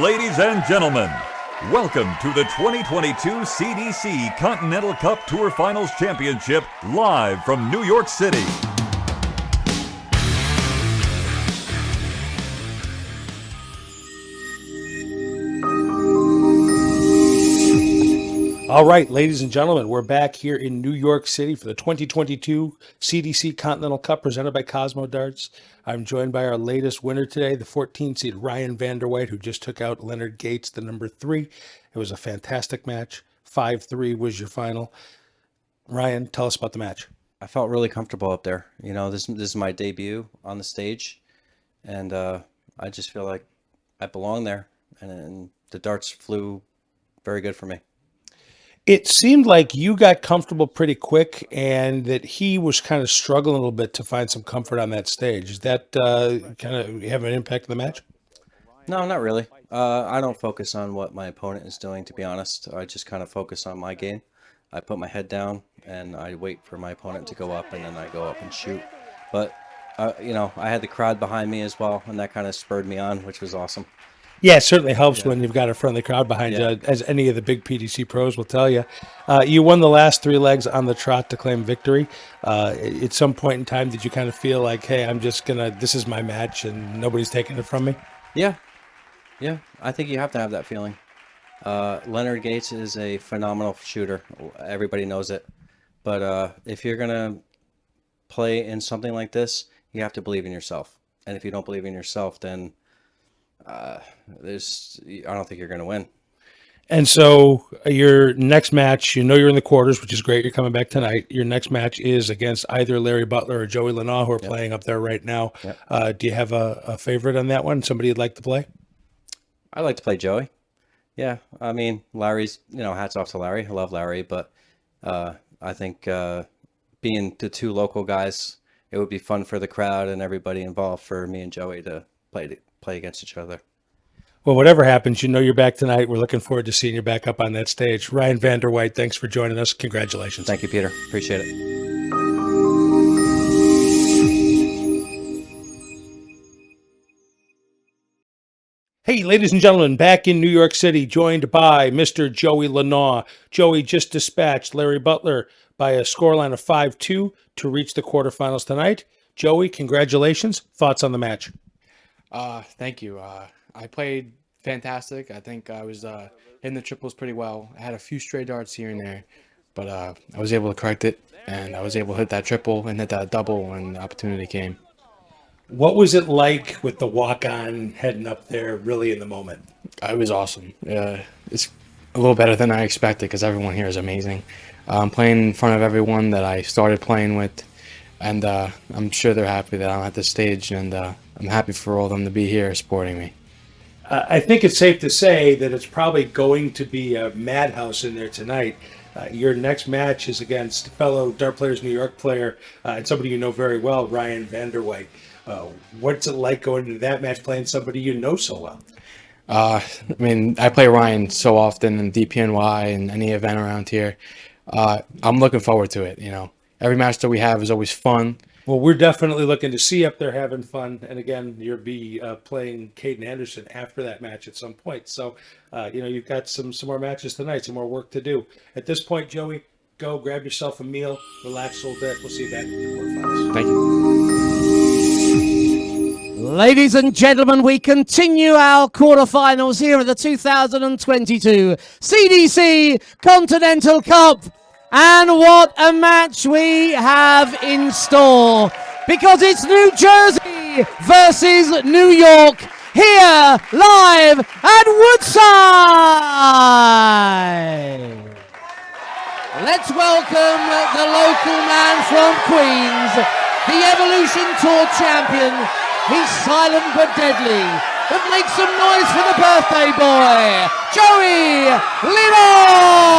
Ladies and gentlemen, welcome to the 2022 CDC Continental Cup Tour Finals Championship live from New York City. All right, ladies and gentlemen, we're back here in New York City for the 2022 CDC Continental Cup presented by Cosmo Darts. I'm joined by our latest winner today, the 14-seed Ryan Vander Weit, who just took out Leonard Gates, the number 3. It was a fantastic match. 5-3 was your final. Ryan, tell us about the match. I felt really comfortable up there. You know, this is my debut on the stage, and I just feel like I belong there, and the darts flew very good for me. It seemed like you got comfortable pretty quick and that he was kind of struggling a little bit to find some comfort on that stage. Is that kind of have an impact on the match? No, not really. I don't focus on what my opponent is doing, to be honest. I just kind of focus on my game. I put my head down and I wait for my opponent to go up, and then I go up and shoot. But, you know, I had the crowd behind me as well, and that kind of spurred me on, which was awesome. Yeah, it certainly helps when you've got a friendly crowd behind you, as any of the big PDC pros will tell you. You won the last 3 legs on the trot to claim victory. At some point in time, did you kind of feel like, hey, I'm just going to, this is my match and nobody's taking it from me? Yeah. I think you have to have that feeling. Leonard Gates is a phenomenal shooter. Everybody knows it. But if you're going to play in something like this, you have to believe in yourself. And if you don't believe in yourself, then I don't think you're going to win. And so your next match, you know you're in the quarters, which is great. You're coming back tonight. Your next match is against either Larry Butler or Joey Lynaugh, who are playing up there right now. Do you have a favorite on that one? Somebody you'd like to play? I'd like to play Joey. Yeah, I mean, Larry's, you know, hats off to Larry. I love Larry, but I think being the 2 local guys, it would be fun for the crowd and everybody involved for me and Joey to play against each other. Well, whatever happens, you know you're back tonight. We're looking forward to seeing you back up on that stage. Ryan Vander Weit, thanks for joining us. Congratulations. Thank you, Peter. Appreciate it. Hey, ladies and gentlemen, back in New York City, joined by Mr. Joey Lynaugh. Joey just dispatched Larry Butler by a scoreline of 5-2 to reach the quarterfinals tonight. Joey, congratulations. Thoughts on the match? Thank you. I played fantastic. I think I was hitting the triples pretty well. I had a few stray darts here and there, but I was able to correct it, and I was able to hit that triple and hit that double when the opportunity came. What was it like with the walk-on heading up there really in the moment? It was awesome. It's a little better than I expected because everyone here is amazing. I'm playing in front of everyone that I started playing with, and I'm sure they're happy that I'm at this stage, and I'm happy for all of them to be here supporting me. I think it's safe to say that it's probably going to be a madhouse in there tonight. Your next match is against fellow Dart Players New York player and somebody you know very well, Ryan Vander Weit. What's it like going into that match playing somebody you know so well? I mean, I play Ryan so often in DPNY and any event around here. I'm looking forward to it. You know, every match that we have is always fun. Well, we're definitely looking to see up there having fun. And again, you'll be playing Caden Anderson after that match at some point. So, you know, you've got some more matches tonight, some more work to do. At this point, Joey, go grab yourself a meal, relax a little bit. We'll see you back in the quarterfinals. Thank you. Ladies and gentlemen, we continue our quarterfinals here at the 2022 CDC Continental Cup. And what a match we have in store, because it's New Jersey versus New York here live at Woodside. Let's welcome the local man from Queens, the Evolution Tour champion. He's silent but deadly, but make some noise for the birthday boy, Joey Lynaugh!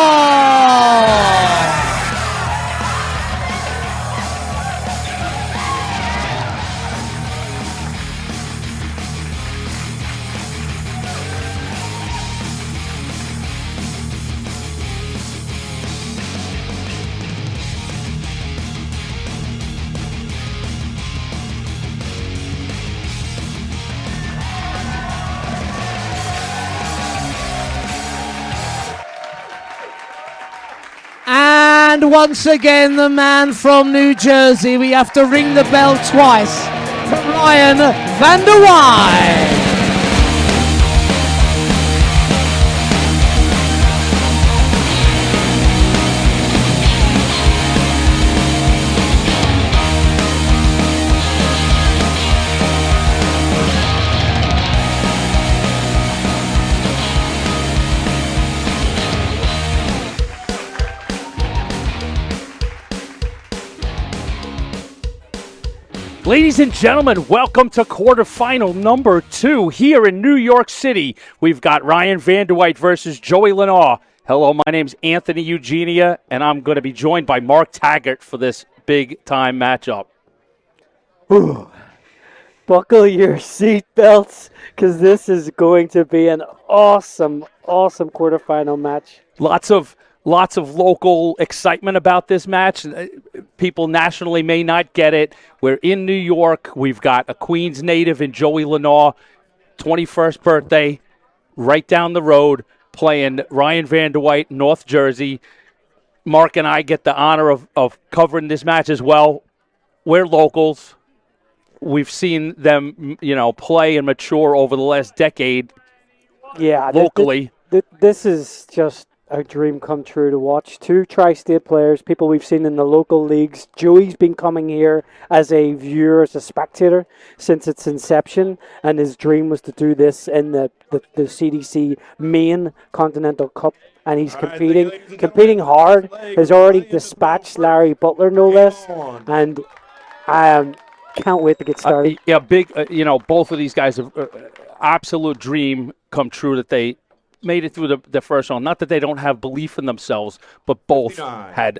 And once again, the man from New Jersey. We have to ring the bell twice for Ryan Vander Weit. Ladies and gentlemen, welcome to quarterfinal number 2 here in New York City. We've got Ryan Vander Weit versus Joey Lynaugh. Hello, my name's Anthony Eugenia, and I'm going to be joined by Mark Taggart for this big-time matchup. Ooh. Buckle your seatbelts, because this is going to be an awesome quarterfinal match. Lots of local excitement about this match. People nationally may not get it. We're in New York. We've got a Queens native in Joey Lynaugh, 21st birthday, right down the road, playing Ryan Vander Weit, North Jersey. Mark and I get the honor of covering this match as well. We're locals. We've seen them, play and mature over the last decade. Yeah, locally. This is just a dream come true to watch. 2 tri-state players, people we've seen in the local leagues. Joey's been coming here as a viewer, as a spectator, since its inception, and his dream was to do this in the CDC main Continental Cup, and he's competing hard. Has already dispatched Larry Butler, no less, and I can't wait to get started. Both of these guys have absolute dream come true that they made it through the first round. Not that they don't have belief in themselves, but both had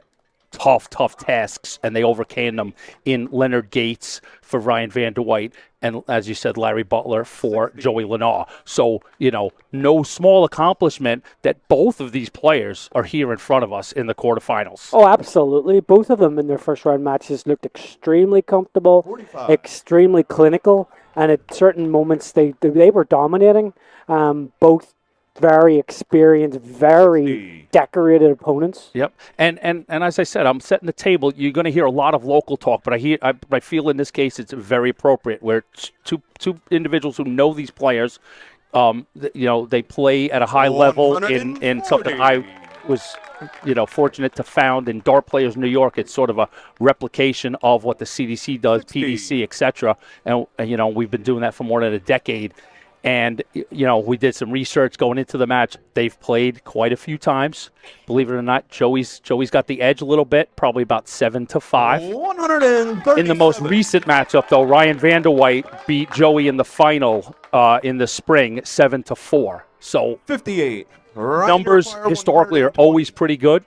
tough tasks, and they overcame them in Leonard Gates for Ryan Vander Weit, and as you said, Larry Butler for Joey Lynaugh. So, no small accomplishment that both of these players are here in front of us in the quarterfinals. Oh, absolutely. Both of them in their first round matches looked extremely comfortable, 45. Extremely clinical, and at certain moments they were dominating. Both very experienced, very decorated opponents. Yep, and as I said, I'm setting the table. You're going to hear a lot of local talk, but I feel in this case it's very appropriate. We're two individuals who know these players. They play at a high level in something I was fortunate to found in Dart Players New York. It's sort of a replication of what the CDC does, PDC, etc. And we've been doing that for more than a decade. And, we did some research going into the match. They've played quite a few times. Believe it or not, Joey's got the edge a little bit, probably about 7-5. 130. In the most recent matchup, though, Ryan Vander Weit beat Joey in the final in the spring, 7-4. So 58. Numbers historically are always pretty good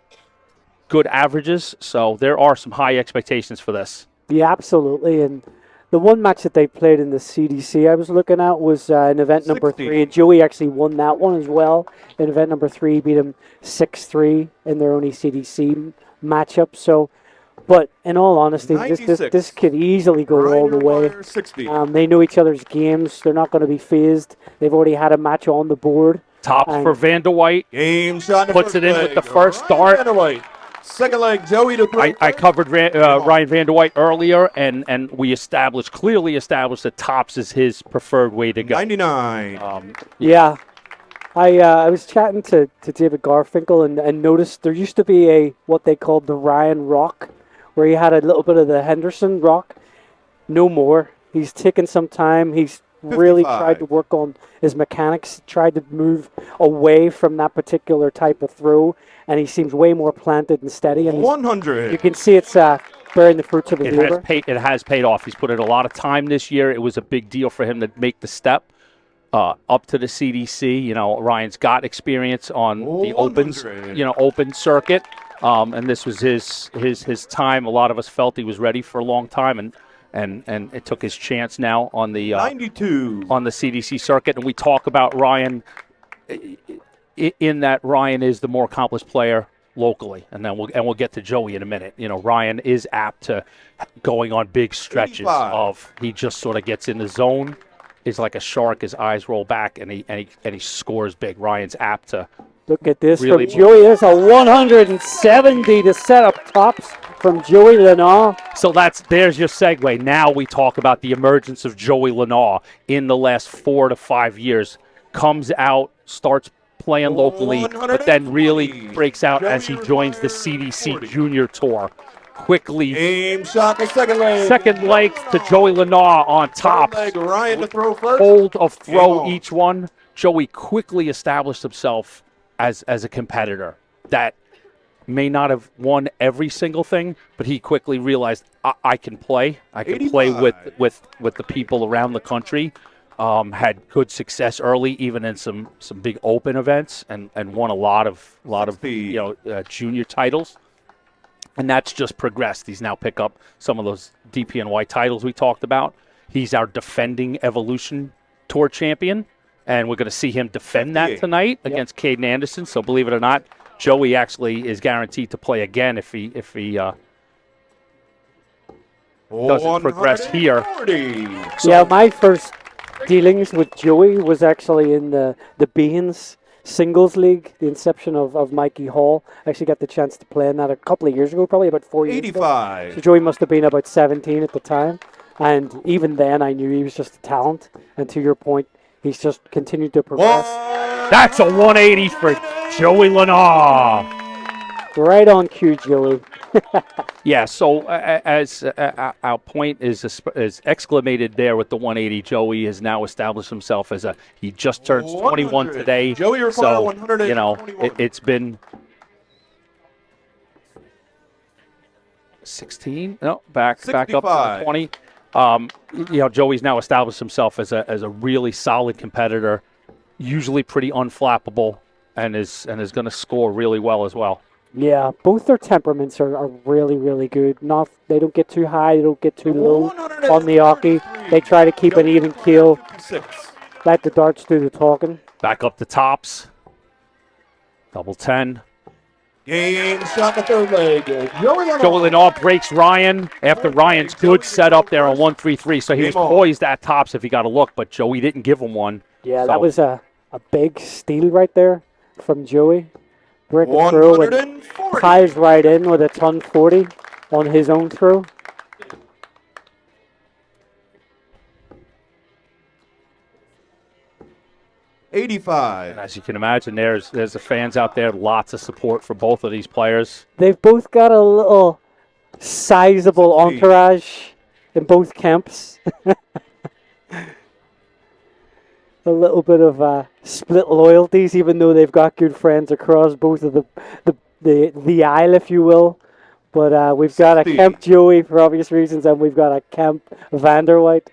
averages. So there are some high expectations for this. Yeah, absolutely. And the one match that they played in the CDC I was looking at was in event number 3. And Joey actually won that one as well. In event number 3, beat him 6-3 in their only CDC matchup. So, but in all honesty, this could easily go all the way. They know each other's games. They're not going to be phased. They've already had a match on the board. Tops for Vander Weit. Game shot. Puts it in with the first start. Second leg, Joey to play. I covered Ryan Vander Weit earlier, and we clearly established that tops is his preferred way to go. 99. Yeah. I was chatting to David Garfinkel and noticed there used to be what they called the Ryan Rock, where he had a little bit of the Henderson Rock. No more. He's taken some time. He's 55. Really tried to work on his mechanics, tried to move away from that particular type of throw, and he seems way more planted and steady. And 100. You can see it's bearing the fruits of his labor. It has paid off. He's put in a lot of time this year. It was a big deal for him to make the step up to the CDC. Ryan's got experience on the opens, open circuit, and this was his time. A lot of us felt he was ready for a long time, and it took his chance now on the 92 on the CDC circuit. And we talk about Ryan in that Ryan is the more accomplished player locally, and then we'll get to Joey in a minute. Ryan is apt to going on big stretches 85. of he just sort of gets in the zone. Is like a shark. His eyes roll back, and he scores big. Ryan's apt to Look at this Really from Joey. There's a 170 to set up tops from Joey Lynaugh. So there's your segue. Now we talk about the emergence of Joey Lynaugh in the last 4 to 5 years. Comes out, starts playing locally, but then really breaks out as he joins the CDC Junior Tour. Quickly, Aim shot the second leg. second leg to Joey Lynaugh on top. Second leg, Ryan to throw first. Hold of throw Game on. each one. Joey quickly established himself as a competitor that may not have won every single thing, but he quickly realized I can play. I can play 85. with the people around the country. Had good success early, even in some big open events, and won a lot of junior titles. And that's just progressed. He's now picked up some of those DPNY titles we talked about. He's our defending Evolution Tour champion, and we're going to see him defend that tonight against Caden Anderson. So believe it or not, Joey actually is guaranteed to play again if he doesn't progress here. 140. Yeah, my first dealings with Joey was actually in the Beans Singles League, the inception of Mikey Hall. I actually got the chance to play in that a couple of years ago, probably about 4 years ago. 85. So Joey must have been about 17 at the time. And even then, I knew he was just a talent. And to your point, he's just continued to progress. That's a 180 for Joey Lynaugh. Right on cue, Joey. Yeah, so as our point is exclamated there with the 180, Joey has now established himself as he just turned 21 100. today. Joey required So, 121. it's been 16. No, back up to 65. 20. Joey's now established himself as a really solid competitor, usually pretty unflappable, and is going to score really well as well. Yeah, both their temperaments are really, really good. They don't get too high, they don't get too low on the hockey. They try to keep an even keel. 6. Let the darts do the talking. Back up the tops. Double 10. Game shot the third leg. Joey Joey Lynaugh breaks Ryan after Ryan's good setup there on 1-3-3. So he was poised at tops if he got a look, but Joey didn't give him one. Yeah, So- that was a big steal right there from Joey. Breaking through and 140. ties right in with a ton 40 on his own throw. And 85. as you can imagine, there's the fans out there, lots of support for both of these players. They've both got a little sizable entourage in both camps. A little bit of split loyalties, even though they've got good friends across both of the aisle, if you will. But we've got a Camp Joey for obvious reasons, and we've got a Camp Vander Weit.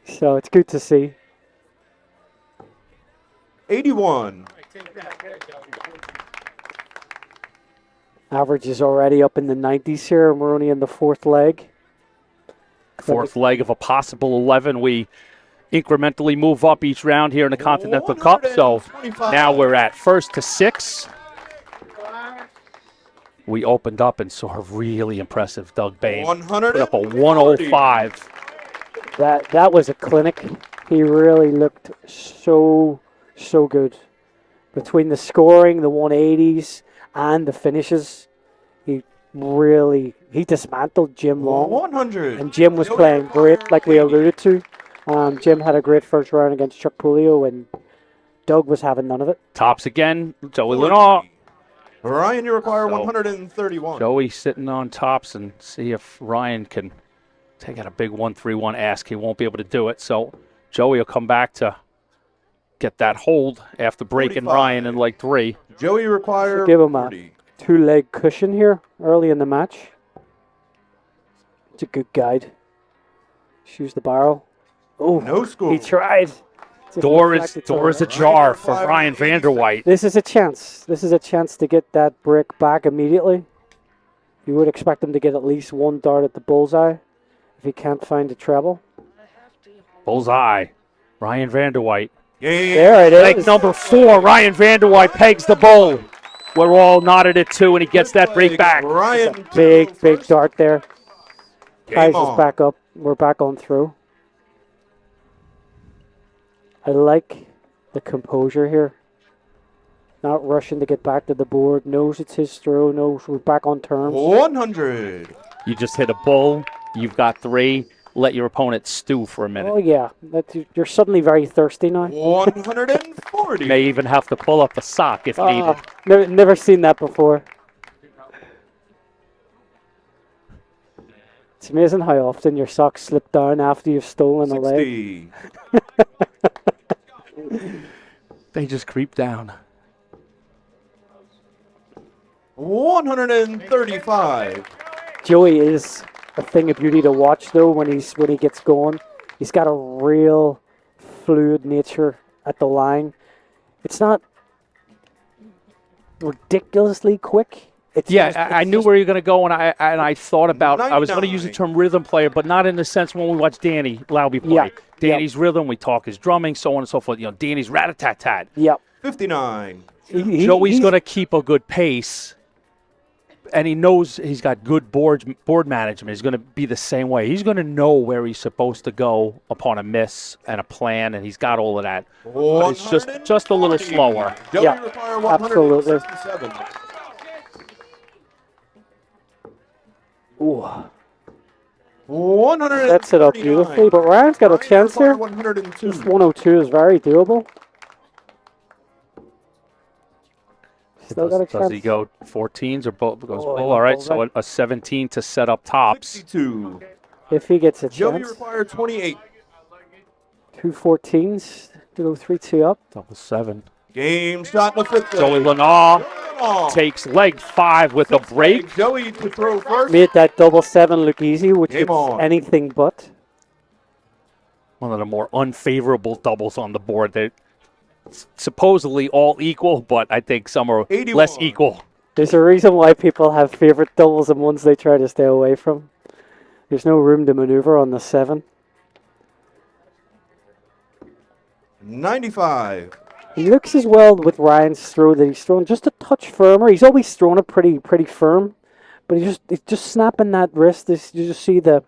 So it's good to see. 81. Average is already up in the 90s here, and we're only in the fourth leg. Fourth leg of a possible 11. We incrementally move up each round here in the Continental Cup. So now we're at first to 6. We opened up and saw a really impressive Doug Bain. Put up a 105. That was a clinic. He really looked so good. Between the scoring, the 180s, and the finishes, he dismantled Jim Long. 100. And Jim was playing great, like we alluded to. Jim had a great first round against Chuck Pulio, and Doug was having none of it. Tops again, Joey Lynaugh. Ryan, you require So, 131. Joey sitting on tops, and see if Ryan can take out a big 1-3-1 ask. He won't be able to do it. So Joey will come back to get that hold after breaking 45. Ryan in leg 3. Joey require Give him a 40. 2-leg cushion here early in the match. It's a good guide. Choose the barrel. Oh, No score. he tried. Just Door is deflected to him. ajar for Ryan Vander Weit. This is a chance. This is a chance to get that brick back immediately. You would expect him to get at least one dart at the bullseye if he can't find a treble. Bullseye. Ryan Vander Weit. There it Leg is. number 4. Ryan Vander Weit pegs the bull. We're all nodded at 2, and he gets that break back. Ryan, Big dart there. Ties on. us back up. We're back on through. I like the composure here. Not rushing to get back to the board. Knows it's his throw. Knows we're back on terms. 100. You just hit a bull. You've got 3. Let your opponent stew for a minute. Oh, yeah. You're suddenly very thirsty now. 140. May even have to pull up a sock if needed. Never seen that before. It's amazing how often your socks slip down after you've stolen a leg. 60. They just creep down. 135. Joey is a thing of beauty to watch, though, when he gets going. He's got a real fluid nature at the line. It's not ridiculously quick. I knew where you're going to go, and I thought about, I was going to use the term rhythm player, but not in the sense when we watch Danny Lauby play. Yeah. Danny's rhythm, we talk his drumming, so on and so forth. Danny's rat-a-tat-tat. Yep. 59. Joey's going to keep a good pace, and he knows he's got good board management. He's going to be the same way. He's going to know where he's supposed to go upon a miss and a plan, and he's got all of that. But it's just a little slower. Joey Yeah, require absolutely. 167. Ooh. 100. Sets it up beautifully, but Ryan's got a chance here. 102. This 102 is very doable. Still got a chance. Does he go 14s or both? Goes Oh, full. All right, both, so right. a 17 to set up tops. 62. If he gets a Joey chance. require 28. 2 14s to go 3-2 up. Double 7. Game shot in the fifth. Joey Lynaugh takes leg 5 with a break. Joey to throw first. Made that double 7 look easy, which Game is on. anything but. One of the more unfavorable doubles on the board. They're supposedly all equal, but I think some are 81. less equal. There's a reason why people have favorite doubles and ones they try to stay away from. There's no room to maneuver on the 7. 95. He looks as well with Ryan's throw that he's thrown just a touch firmer. He's always thrown it pretty firm, but he's just snapping that wrist. You just see the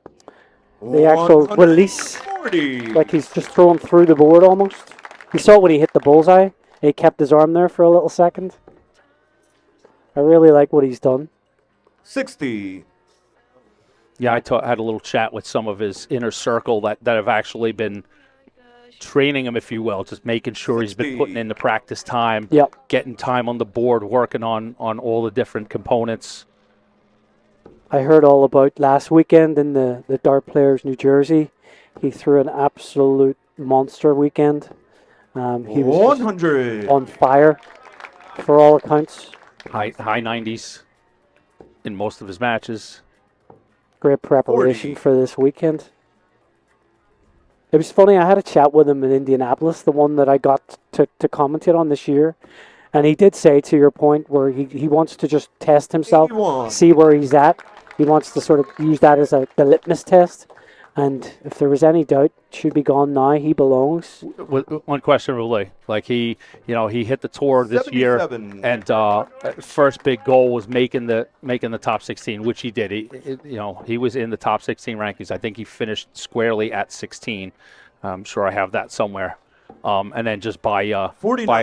actual release, 140. like he's just throwing through the board almost. You saw it when he hit the bullseye. He kept his arm there for a little second. I really like what he's done. 60. Yeah, I had a little chat with some of his inner circle that have actually been training him, if you will, just making sure he's been putting in the practice time, Yep. getting time on the board, working on all the different components. I heard all about last weekend in the Dart Players New Jersey. He threw an absolute monster weekend. He was just 100. on fire for all accounts. High 90s in most of his matches. Great preparation 40. for this weekend. It was funny, I had a chat with him in Indianapolis, the one that I got to commentate on this year. And he did say, to your point, where he wants to just test himself, 81. see where he's at. He wants to sort of use that as the litmus test. And if there was any doubt, should be gone now. He belongs. One question, really. Like he hit the tour this year, 77. and first big goal was making the top 16, which he did. He was in the top 16 rankings. I think he finished squarely at 16. I'm sure I have that somewhere. And then just by a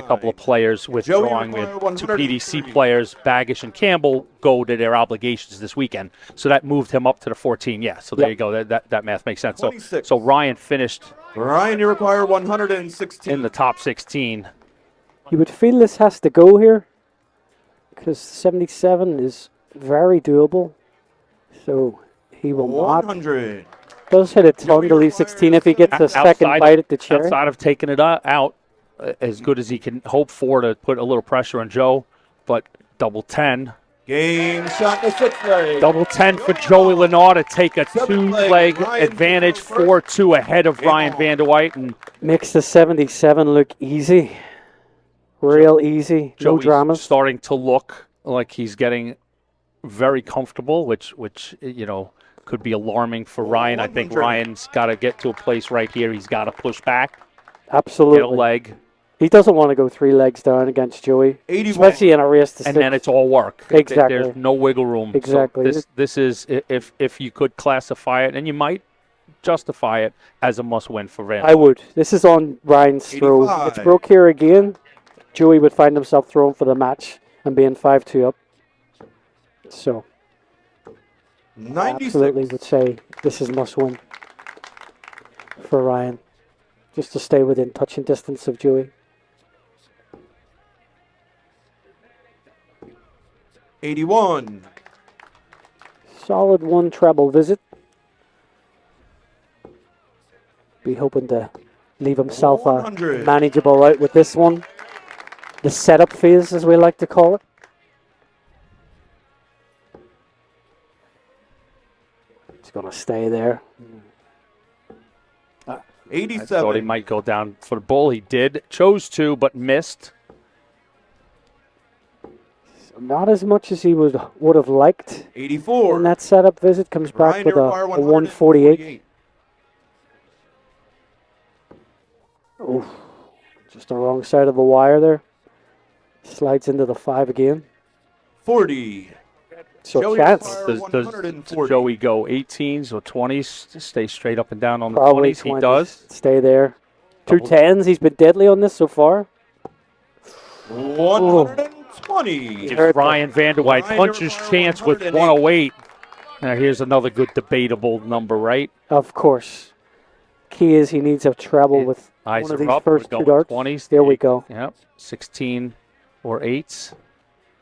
couple of players withdrawing with two PDC players, Baggish and Campbell, go to their obligations this weekend. So that moved him up to the 14. Yeah, so there you go. That math makes sense. 26. So Ryan finished Ryan, you require 116. in the top 16. You would feel this has to go here, because 77 is very doable. So he will not. 100. Does hit a ton to leave 16 if he gets a second bite at the cherry. Outside of taking it out, as good as he can hope for to put a little pressure on Joe, but double 10. Game shot in the sixth leg. Double 10 for Joey Lynaugh to take a Seventh leg, two-leg Ryan advantage, first. 4-2 ahead of Game Ryan on. Vander Weit. And Makes the 77 look easy. Real easy. No Joey's dramas. starting to look like he's getting very comfortable, which could be alarming for Ryan. I think 100. Ryan's got to get to a place right here. He's got to push back, get a Absolutely. leg, He doesn't want to go 3 legs down against Joey, 81. especially in a race to and 6. then it's all work. Exactly. There's no wiggle room. So Exactly. this is, if you could classify it, and you might justify it as a must-win for Van. I would. This is on Ryan's throw. 85. It's broke here again. Joey would find himself thrown for the match and being 5-2 up. So, I 96. absolutely would say this is must win for Ryan, just to stay within touching distance of Joey. 81. Solid one treble visit. Be hoping to leave himself a 100. manageable out with this one. The setup phase, as we like to call it. He's going to stay there. I 87. thought he might go down for the bull. He did. Chose to, but missed. Not as much as he would have liked 84. in that setup visit. Comes back Ryan with a Irvine, 148. Oof. Just the wrong side of the wire there. Slides into the 5 again. 40. So Joey chance. Fire, Does 140. Joey go 18s or 20s to stay straight up and down on the Probably 20s? He does. Stay there. Two Double. 10s. He's been deadly on this so far. 120. Gives Ryan Vander Weit Ryan punches Irvine, chance with 108. 108. Now here's another good debatable number, right? Of course. Key is he needs a treble with Eyes one of are these up. first We're two going darts. 20s. There we go. Yep. 16 or 8s.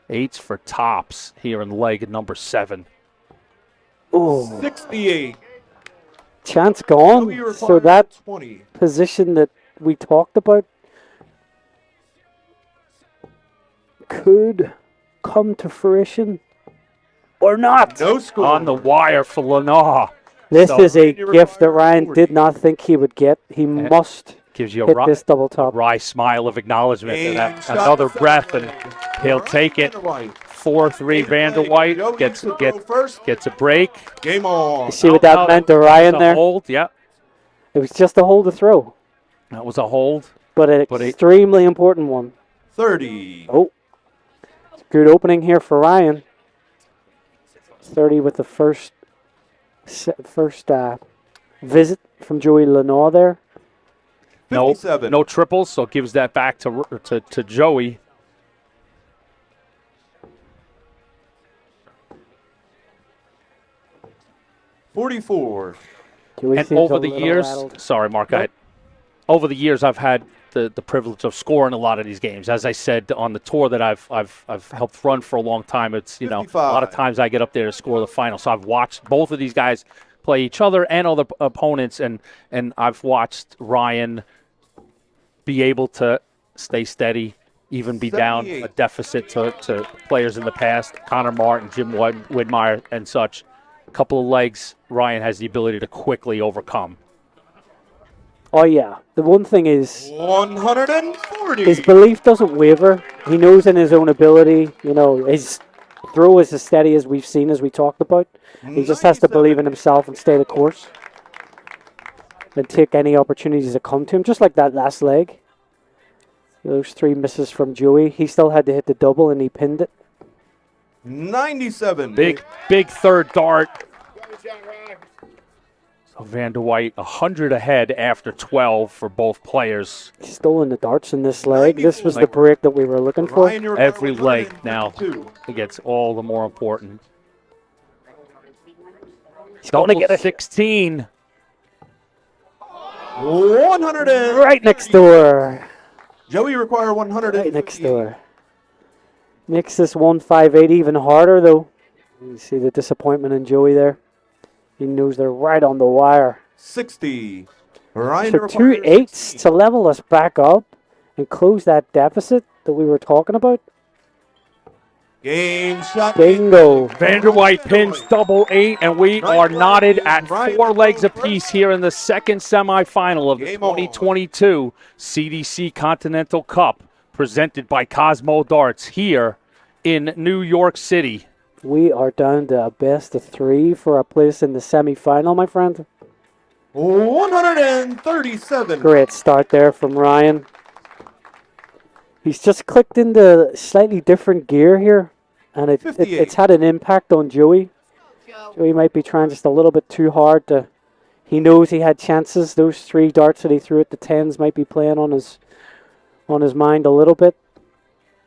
8s for tops here in leg number 7. Oh, 68. chance Joey gone. Irvine, So that 20. position that we talked about could come to fruition or not. No score. On the wire for Lynaugh. This So- is a gift that Ryan did not think he would get. He must Gives you hit a this double top. wry smile of acknowledgement. And Game shot another to breath, second and leg. he'll Ryan take it. Vander Weit. 4-3 Vander Weit Joey gets to go first. gets a break. Game on. You see what that meant to Ryan That was a there? hold, yeah. It was just a hold to throw, That was a hold. but an But it- extremely important one. 30. Oh, good opening here for Ryan. 30 with the first visit from Joey Lynaugh there. No, 57. no triples, so gives that back to Joey. $44. Joey And seems over a the little years, rattled. sorry, Mark, over the years I've had the privilege of scoring a lot of these games. As I said on the tour that I've helped run for a long time, it's a lot of 55. times I get up there to score the final. So I've watched both of these guys play each other and other opponents, and I've watched Ryan be able to stay steady, even be down 78. a deficit to players in the past, Connor Martin, Jim Widmeyer, and such. A couple of legs, Ryan has the ability to quickly overcome. Oh, yeah. The one thing is 140. his belief doesn't waver. He knows in his own ability. You know, his throw is as steady as we've seen, as we talked about. He just has to believe in himself and stay the course. And take any opportunities that come to him, just like that last leg. Those 3 misses from Joey. He still had to hit the double, and he pinned it. 97. Big third dart. So Vander Weit 100 ahead after 12 for both players. He's stolen the darts in this leg. This was the 94. break that we were looking for. Ryan Irvine, Every leg now 152. it gets all the more important. He's going to Double get it 16. 100. right next door. Joey require 100. Right next door. Makes this 158 even harder, though. You see the disappointment in Joey there. He knows they're right on the wire. 60. Ryan So 2 8s to level us back up and close that deficit that we were talking about. Game shot. Bingo. Vander Weit pins double 8, and we are knotted at 4 legs apiece here in the second semifinal of the Game on. 2022 CDC Continental Cup, presented by Cosmo Darts here in New York City. We are down to a best of 3 for a place in the semifinal, my friend. 137. Great start there from Ryan. He's just clicked into slightly different gear here, and it's had an impact on Joey. Joey might be trying just a little bit too hard to. He knows he had chances. Those 3 darts that he threw at the 10s might be playing on his mind a little bit.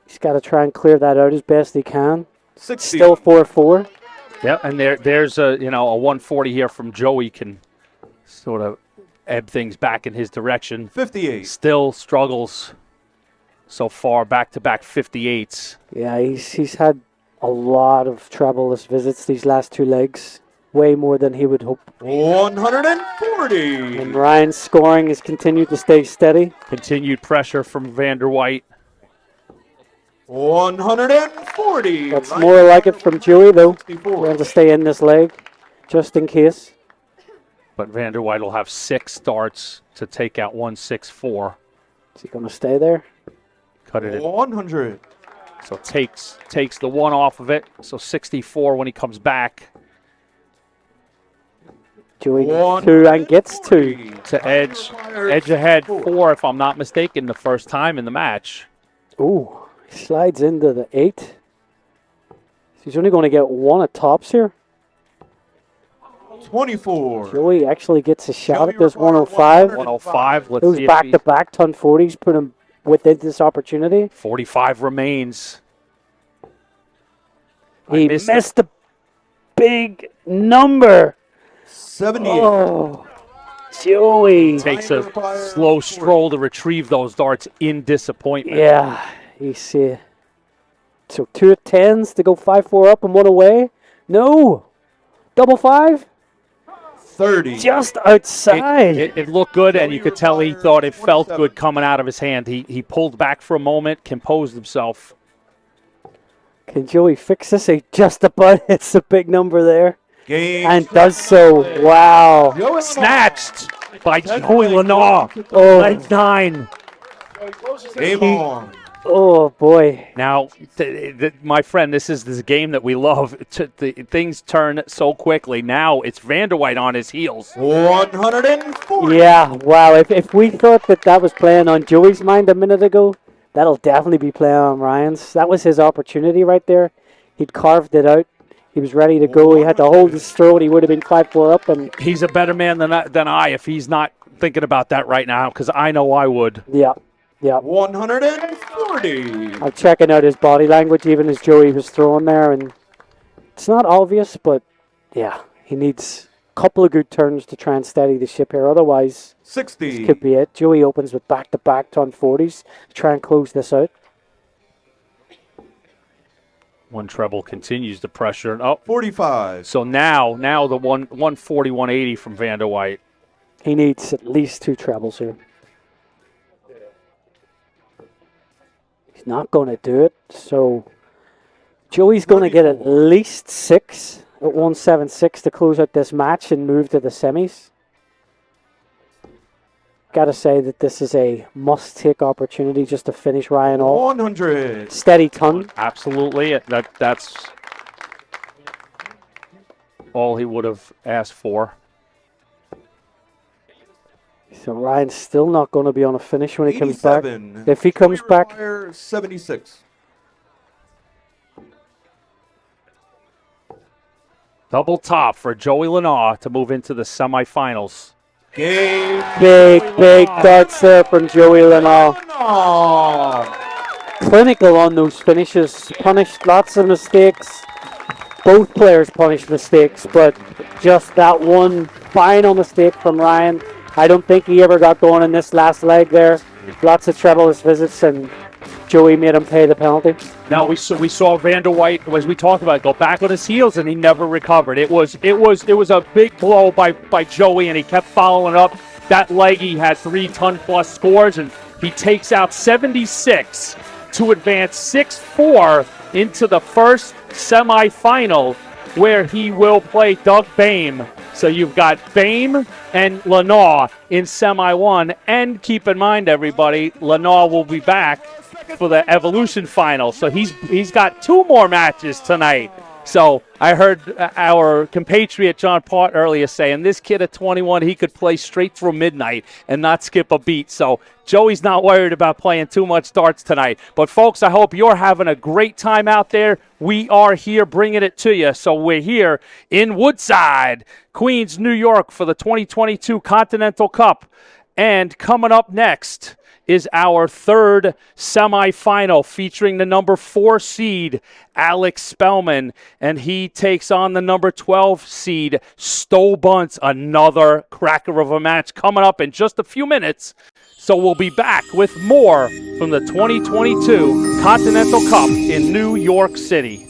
He's got to try and clear that out as best he can. 60. Still 4-4. Yeah, and there's a 140 here from Joey can sort of ebb things back in his direction. 58. Still struggles so far, back-to-back 58s. Yeah, he's had a lot of troubleless visits these last two legs. Way more than he would hope. 140. And Ryan's scoring has continued to stay steady. Continued pressure from Vander Weit. 140. That's more like it from Joey, though. 64. We're going to stay in this leg, just in case. But Vander Weit will have 6 starts to take out 164. Is he going to stay there? Cut it in. 100. So takes the 1 off of it. So 64 when he comes back. Joey 2 and gets 2. To edge ahead 4, if I'm not mistaken, the first time in the match. Ooh, he slides into the 8. He's only going to get 1 at tops here. 24. Joey actually gets a shot Joey at this required 105. 105. Let's Those see if back-to-back ton 40s put him within this opportunity. 45 remains. He missed a big number. 78. Oh, Joey. Takes a slow stroll to retrieve those darts in disappointment. Yeah, you see. So 2 at 10s to go 5-4 up and 1 away. No. Double 5. 30. Just outside. It looked good, and you could tell he thought it felt good coming out of his hand. He pulled back for a moment, composed himself. Can Joey fix this? He just about hits the big number there. Game. And does so. Wow. Joey Snatched by Joey Lynaugh. Oh, Leg 9. Game on. oh boy. Now, my friend, this is this game that we love. Things turn so quickly. Now it's Vander Weit on his heels. 140. Yeah, wow. If we thought that was playing on Joey's mind a minute ago, that'll definitely be playing on Ryan's. That was his opportunity right there. He'd carved it out. He was ready to go. He had to hold his throat. He would have been 5-4 up. And He's a better man than I if he's not thinking about that right now, because I know I would. yeah. 140. I'm checking out his body language even as Joey was throwing there. And it's not obvious, but yeah, he needs a couple of good turns to try and steady the ship here. Otherwise, 60. this could be it. Joey opens with back-to-back ton 40s to try and close this out. One treble continues the pressure. Oh, 45. so now the 140, 180 from Vander Weit. He needs at least 2 trebles here. He's not going to do it, so Joey's going to get at least 6 at 176 to close out this match and move to the semis. Got to say that this is a must-take opportunity just to finish Ryan off. 100. Steady ton. Absolutely. That's all he would have asked for. So Ryan's still not going to be on a finish when he comes back. 87. If he comes back, 76. Double top for Joey Lynaugh to move into the semifinals. Game. big darts there from Joey Lynaugh. Oh. Clinical on those finishes. Punished lots of mistakes. Both players punished mistakes, but just that one final mistake from Ryan. I don't think he ever got going in this last leg there. Lots of trebleless visits, and Joey made him pay the penalty. Now we saw Vander Weit, as we talked about, go back on his heels, and he never recovered. It was a big blow by Joey, and he kept following up. That leg, he had 3 ton-plus scores, and he takes out 76 to advance 6-4 into the first semifinal, where he will play Doug Boehm. So you've got Boehm and Lynaugh in semi 1, and keep in mind, everybody, Lynaugh will be back for the Evolution final. So he's got 2 more matches tonight. So I heard our compatriot John Pott earlier saying this kid at 21, he could play straight through midnight and not skip a beat. So Joey's not worried about playing too much darts tonight. But folks, I hope you're having a great time out there. We are here bringing it to you. So we're here in Woodside, Queens, New York for the 2022 Continental Cup. And coming up next is our third semifinal featuring the number 4 seed, Alex Spellman, and he takes on the number 12 seed, Stowe Bunce. Another cracker of a match coming up in just a few minutes. So we'll be back with more from the 2022 Continental Cup in New York City.